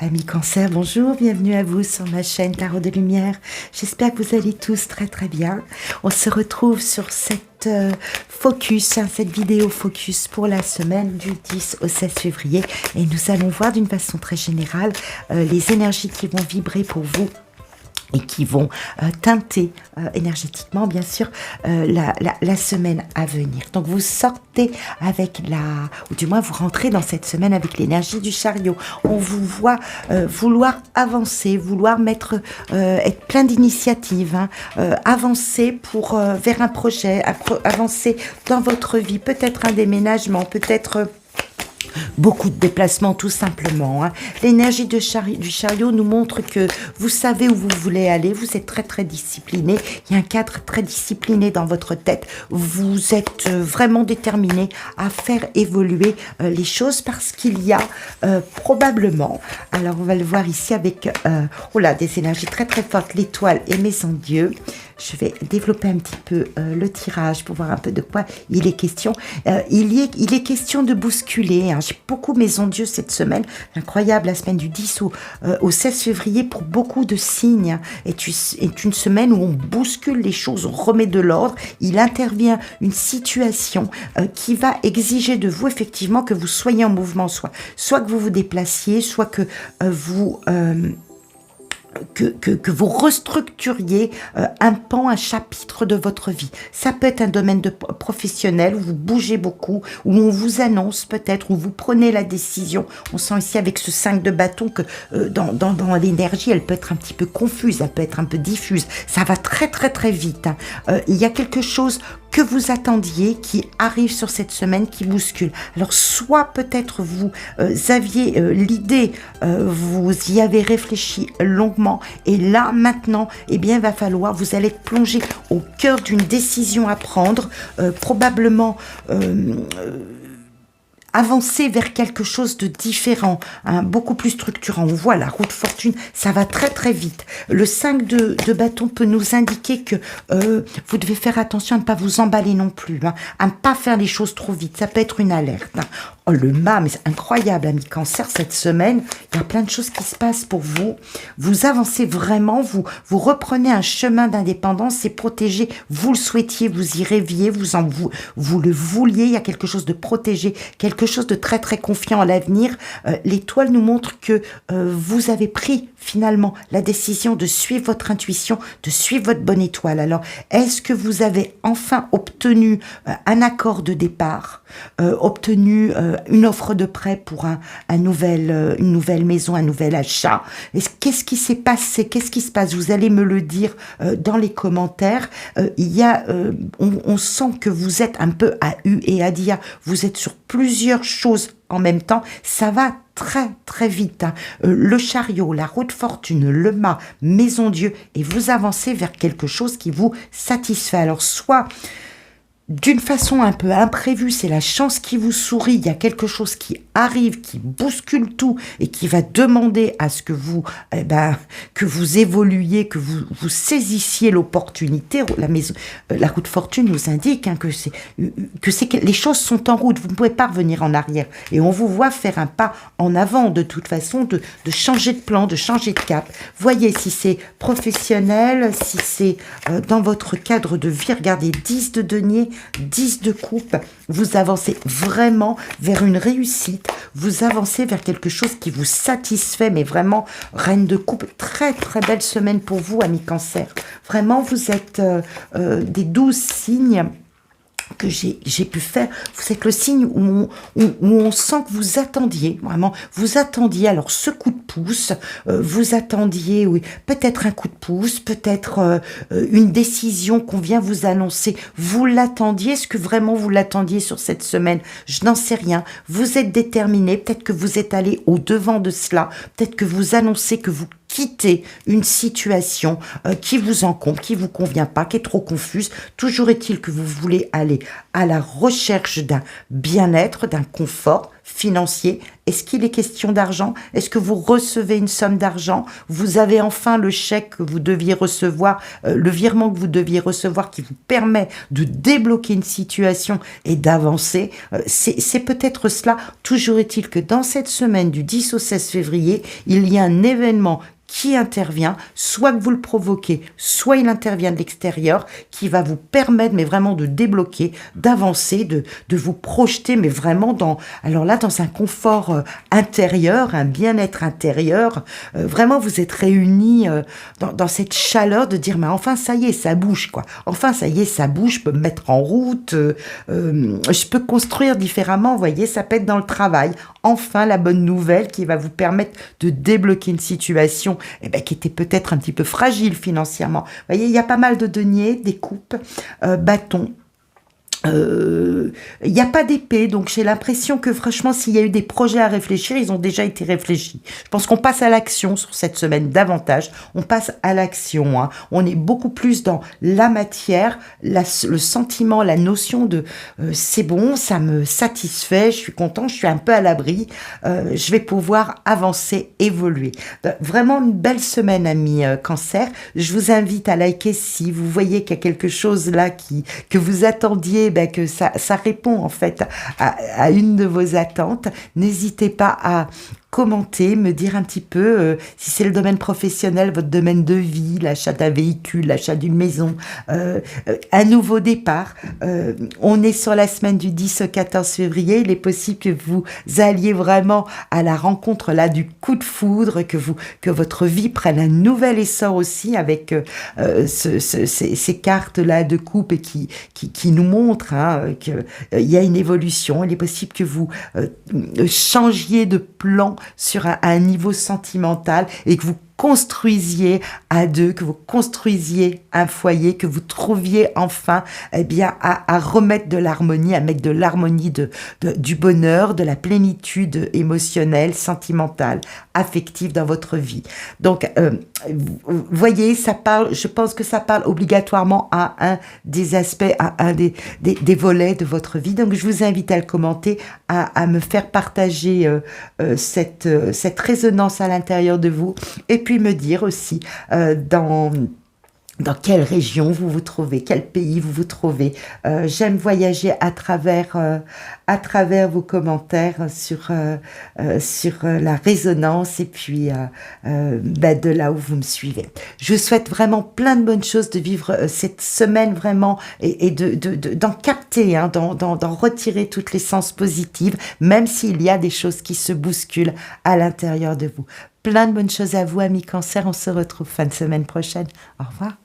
Amis Cancer, bonjour, bienvenue à vous sur ma chaîne Tarot de Lumière. J'espère que vous allez tous très très bien. On se retrouve sur cette cette vidéo focus pour la semaine du 10 au 16 février. Et nous allons voir d'une façon très générale les énergies qui vont vibrer pour vous et qui vont teinter énergétiquement, bien sûr, la semaine à venir. Donc, vous sortez avec ou du moins, vous rentrez dans cette semaine avec l'énergie du chariot. On vous voit vouloir avancer, vouloir être plein d'initiatives, avancer vers un projet, avancer dans votre vie, peut-être un déménagement, peut-être beaucoup de déplacements tout simplement. L'énergie du chariot nous montre que vous savez où vous voulez aller, vous êtes très très discipliné, il y a un cadre très discipliné dans votre tête, vous êtes vraiment déterminé à faire évoluer les choses parce qu'il y a probablement, alors on va le voir ici avec des énergies très très fortes, l'étoile et Maison Dieu. Je vais développer un petit peu le tirage pour voir un peu de quoi il est question. Il est question de bousculer. J'ai beaucoup Maison Dieu cette semaine. Incroyable, la semaine du 10 au 16 février pour beaucoup de signes est une semaine où on bouscule les choses, on remet de l'ordre. Il intervient une situation qui va exiger de vous effectivement que vous soyez en mouvement, soit que vous vous déplaciez, soit que vous... Que vous restructuriez un chapitre de votre vie. Ça peut être un domaine professionnel où vous bougez beaucoup, où on vous annonce peut-être, où vous prenez la décision. On sent ici avec ce 5 de bâton que dans l'énergie, elle peut être un petit peu confuse, elle peut être un peu diffuse. Ça va très très très vite. Il y a quelque chose que vous attendiez qui arrive sur cette semaine, qui bouscule. Alors soit peut-être vous aviez l'idée, vous y avez réfléchi longuement, et là maintenant, eh bien, vous allez être plongé au cœur d'une décision à prendre, probablement avancer vers quelque chose de différent, beaucoup plus structurant. On voit la roue de fortune, ça va très très vite. Le 5 de bâton peut nous indiquer que vous devez faire attention à ne pas vous emballer non plus, à ne pas faire les choses trop vite. Ça peut être une alerte. Oh, le mât, mais c'est incroyable, amis Cancer, cette semaine, il y a plein de choses qui se passent pour vous. Vous avancez vraiment, vous reprenez un chemin d'indépendance, c'est protégé. Vous le souhaitiez, vous y rêviez, vous le vouliez, il y a quelque chose de protégé, quelque chose de très très confiant à l'avenir. L'étoile nous montre que vous avez pris finalement la décision de suivre votre intuition, de suivre votre bonne étoile. Alors, est-ce que vous avez enfin obtenu un accord de départ, obtenu une offre de prêt pour une nouvelle maison, un nouvel achat? Qu'est-ce qui s'est passé? Qu'est-ce qui se passe? Vous allez me le dire dans les commentaires. On sent que vous êtes un peu à U et à dia. Vous êtes sur plusieurs choses en même temps. Ça va très très vite. Le chariot, la roue de fortune, le mât, Maison Dieu, et vous avancez vers quelque chose qui vous satisfait. Alors soit d'une façon un peu imprévue, c'est la chance qui vous sourit, il y a quelque chose qui arrive, qui bouscule tout et qui va demander à ce que vous évoluiez, que vous saisissiez l'opportunité. La roue de fortune nous indique que les choses sont en route, vous ne pouvez pas revenir en arrière. Et on vous voit faire un pas en avant de toute façon, de changer de plan, de changer de cap. Voyez si c'est professionnel, si c'est dans votre cadre de vie, regardez, 10 de denier, 10 de coupe, vous avancez vraiment vers une réussite, vous avancez vers quelque chose qui vous satisfait, mais vraiment, reine de coupe, très très belle semaine pour vous, amis Cancer. Vraiment, vous êtes des 12 signes que j'ai pu faire. Vous êtes le signe où on sent que vous attendiez, vraiment, vous attendiez, alors ce coup de pouce, vous attendiez, oui, peut-être un coup de pouce, peut-être une décision qu'on vient vous annoncer, vous l'attendiez, est-ce que vraiment vous l'attendiez sur cette semaine? Je n'en sais rien, vous êtes déterminé, peut-être que vous êtes allé au-devant de cela, peut-être que vous annoncez que vous quitter une situation qui vous encombre, qui vous convient pas, qui est trop confuse. Toujours est-il que vous voulez aller à la recherche d'un bien-être, d'un confort financier. Est-ce qu'il est question d'argent? Est-ce que vous recevez une somme d'argent? Vous avez enfin le chèque que vous deviez recevoir, le virement que vous deviez recevoir qui vous permet de débloquer une situation et d'avancer. C'est peut-être cela. Toujours est-il que dans cette semaine du 10 au 16 février, il y a un événement qui intervient, soit que vous le provoquez, soit il intervient de l'extérieur, qui va vous permettre, mais vraiment de débloquer, d'avancer, de vous projeter, mais vraiment dans un confort intérieur, un bien-être intérieur. Vraiment, vous êtes réunis dans cette chaleur de dire, mais enfin, ça y est, ça bouge, quoi. Enfin, ça y est, ça bouge, je peux me mettre en route, je peux construire différemment, vous voyez, ça peut être dans le travail. Enfin, la bonne nouvelle qui va vous permettre de débloquer une situation qui était peut-être un petit peu fragile financièrement. Vous voyez, il y a pas mal de deniers, des coupes, bâtons. Il n'y a pas d'épée, donc j'ai l'impression que franchement, s'il y a eu des projets à réfléchir, ils ont déjà été réfléchis. Je pense qu'on passe à l'action sur cette semaine davantage. On passe à l'action. Hein. On est beaucoup plus dans la matière, le sentiment, la notion de c'est bon, ça me satisfait, je suis content, je suis un peu à l'abri, je vais pouvoir avancer, évoluer. Vraiment une belle semaine, amis Cancer. Je vous invite à liker si vous voyez qu'il y a quelque chose là que vous attendiez, que ça répond en fait à une de vos attentes. N'hésitez pas à commenter, me dire un petit peu si c'est le domaine professionnel, votre domaine de vie, l'achat d'un véhicule, l'achat d'une maison, un nouveau départ. On est sur la semaine du 10 au 14 février. Il est possible que vous alliez vraiment à la rencontre là du coup de foudre, que votre vie prenne un nouvel essor aussi avec ces cartes là de coupe et qui nous montrent qu'il y a une évolution. Il est possible que vous changiez de plan sur un niveau sentimental et que vous construisiez à deux, que vous construisiez un foyer, que vous trouviez enfin à remettre de l'harmonie, à mettre de l'harmonie du bonheur, de la plénitude émotionnelle, sentimentale, affective dans votre vie. Donc, vous voyez, je pense que ça parle obligatoirement à un des aspects, à un des volets de votre vie. Donc, je vous invite à le commenter, à me faire partager cette résonance à l'intérieur de vous, et puis me dire aussi dans quelle région vous vous trouvez, quel pays vous vous trouvez. J'aime voyager à travers vos commentaires sur la résonance et puis de là où vous me suivez. Je vous souhaite vraiment plein de bonnes choses, de vivre cette semaine vraiment et d'en capter, d'en retirer toutes les sens positives, même s'il y a des choses qui se bousculent à l'intérieur de vous. Plein de bonnes choses à vous, amis Cancer. On se retrouve fin de semaine prochaine. Au revoir.